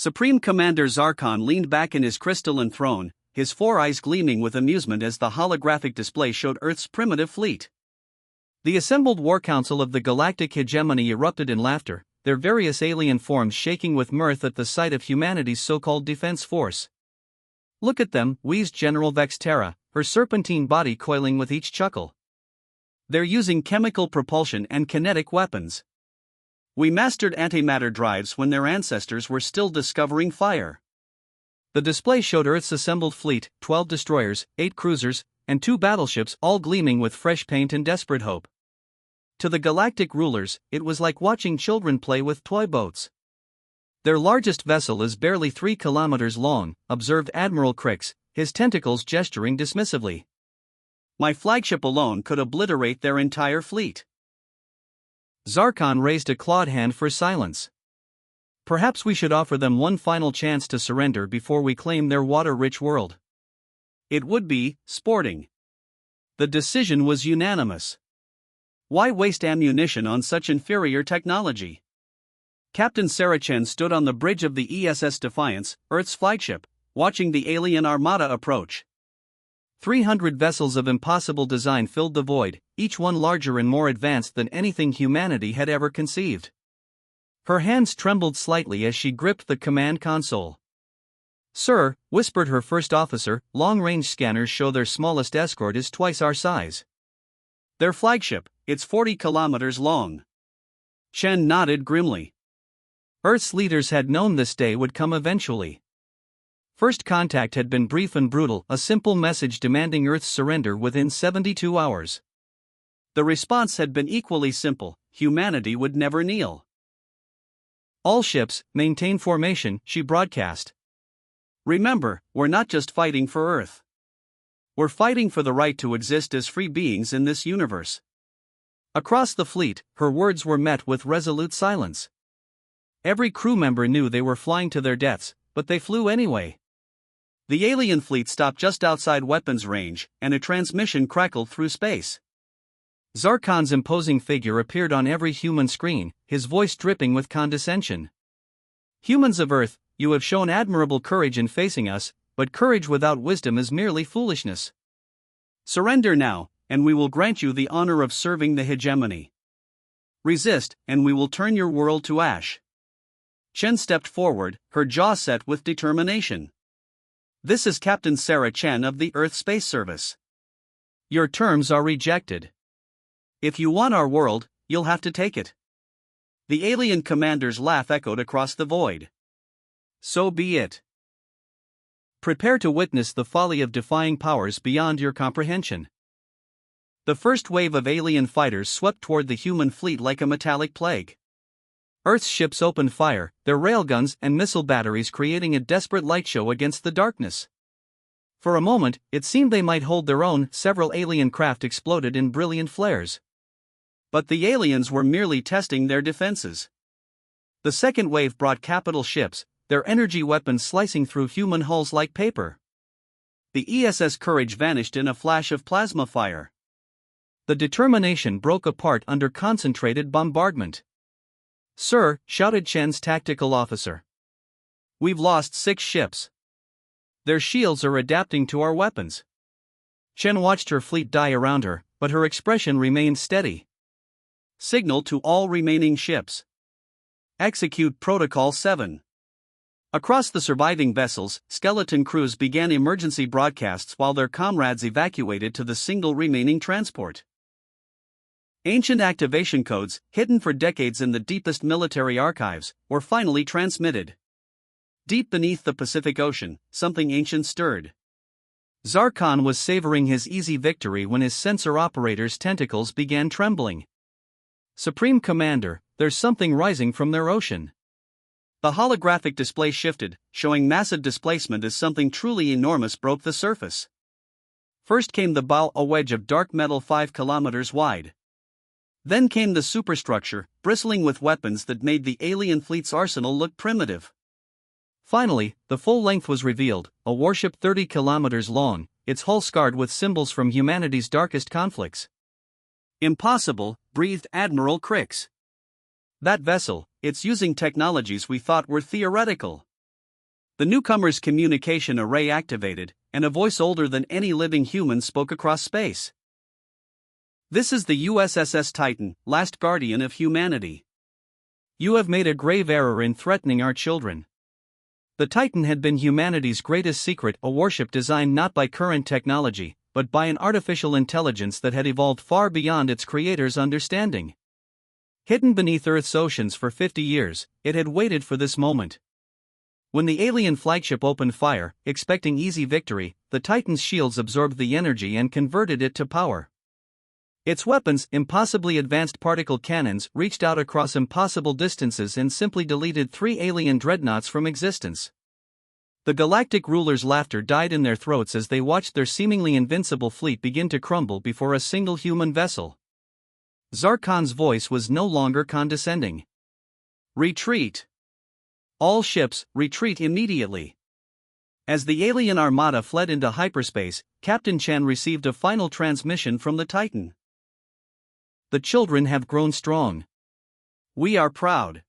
Supreme Commander Zarkon leaned back in his crystalline throne, his four eyes gleaming with amusement as the holographic display showed Earth's primitive fleet. The assembled war council of the galactic hegemony erupted in laughter, their various alien forms shaking with mirth at the sight of humanity's so-called defense force. "Look at them," wheezed General Vexterra, her serpentine body coiling with each chuckle. "They're using chemical propulsion and kinetic weapons. We mastered antimatter drives when their ancestors were still discovering fire." The display showed Earth's assembled fleet, 12 destroyers, 8 cruisers, and 2 battleships, all gleaming with fresh paint and desperate hope. To the galactic rulers, it was like watching children play with toy boats. "Their largest vessel is barely 3 kilometers long," observed Admiral Crix, his tentacles gesturing dismissively. "My flagship alone could obliterate their entire fleet." Zarkon raised a clawed hand for silence. "Perhaps we should offer them one final chance to surrender before we claim their water-rich world." It would be sporting. The decision was unanimous. Why waste ammunition on such inferior technology? Captain Sarah Chen stood on the bridge of the ESS Defiance, Earth's flagship, watching the alien armada approach. 300 vessels of impossible design filled the void, each one larger and more advanced than anything humanity had ever conceived. Her hands trembled slightly as she gripped the command console. "Sir," whispered her first officer, "long-range scanners show their smallest escort is twice our size." "Their flagship, it's 40 kilometers long." Chen nodded grimly. Earth's leaders had known this day would come eventually. First contact had been brief and brutal, a simple message demanding Earth's surrender within 72 hours. The response had been equally simple: humanity would never kneel. "All ships, maintain formation," she broadcast. "Remember, we're not just fighting for Earth. We're fighting for the right to exist as free beings in this universe." Across the fleet, her words were met with resolute silence. Every crew member knew they were flying to their deaths, but they flew anyway. The alien fleet stopped just outside weapons range, and a transmission crackled through space. Zarkon's imposing figure appeared on every human screen, his voice dripping with condescension. "Humans of Earth, you have shown admirable courage in facing us, but courage without wisdom is merely foolishness. Surrender now, and we will grant you the honor of serving the hegemony. Resist, and we will turn your world to ash." Chen stepped forward, her jaw set with determination. "This is Captain Sarah Chen of the Earth Space Service. Your terms are rejected. If you want our world, you'll have to take it." The alien commander's laugh echoed across the void. "So be it. Prepare to witness the folly of defying powers beyond your comprehension." The first wave of alien fighters swept toward the human fleet like a metallic plague. Earth's ships opened fire, their railguns and missile batteries creating a desperate light show against the darkness. For a moment, it seemed they might hold their own. Several alien craft exploded in brilliant flares. But the aliens were merely testing their defenses. The second wave brought capital ships, their energy weapons slicing through human hulls like paper. The ESS Courage vanished in a flash of plasma fire. The Determination broke apart under concentrated bombardment. "Sir," shouted Chen's tactical officer, "we've lost 6 ships. Their shields are adapting to our weapons." Chen watched her fleet die around her, but her expression remained steady. "Signal to all remaining ships. Execute Protocol 7. Across the surviving vessels, skeleton crews began emergency broadcasts while their comrades evacuated to the single remaining transport. Ancient activation codes, hidden for decades in the deepest military archives, were finally transmitted. Deep beneath the Pacific Ocean, something ancient stirred. Zarkon was savoring his easy victory when his sensor operator's tentacles began trembling. "Supreme Commander, there's something rising from their ocean." The holographic display shifted, showing massive displacement as something truly enormous broke the surface. First came the bow, a wedge of dark metal 5 kilometers wide. Then came the superstructure, bristling with weapons that made the alien fleet's arsenal look primitive. Finally, the full length was revealed, a warship 30 kilometers long, its hull scarred with symbols from humanity's darkest conflicts. "Impossible," breathed Admiral Crix. "That vessel, it's using technologies we thought were theoretical." The newcomer's communication array activated, and a voice older than any living human spoke across space. "This is the USS Titan, last guardian of humanity. You have made a grave error in threatening our children." The Titan had been humanity's greatest secret, a warship designed not by current technology, but by an artificial intelligence that had evolved far beyond its creator's understanding. Hidden beneath Earth's oceans for 50 years, it had waited for this moment. When the alien flagship opened fire, expecting easy victory, the Titan's shields absorbed the energy and converted it to power. Its weapons, impossibly advanced particle cannons, reached out across impossible distances and simply deleted 3 alien dreadnoughts from existence. The galactic rulers' laughter died in their throats as they watched their seemingly invincible fleet begin to crumble before a single human vessel. Zarkon's voice was no longer condescending. "Retreat! All ships, retreat immediately." As the alien armada fled into hyperspace, Captain Chen received a final transmission from the Titan. "The children have grown strong. We are proud.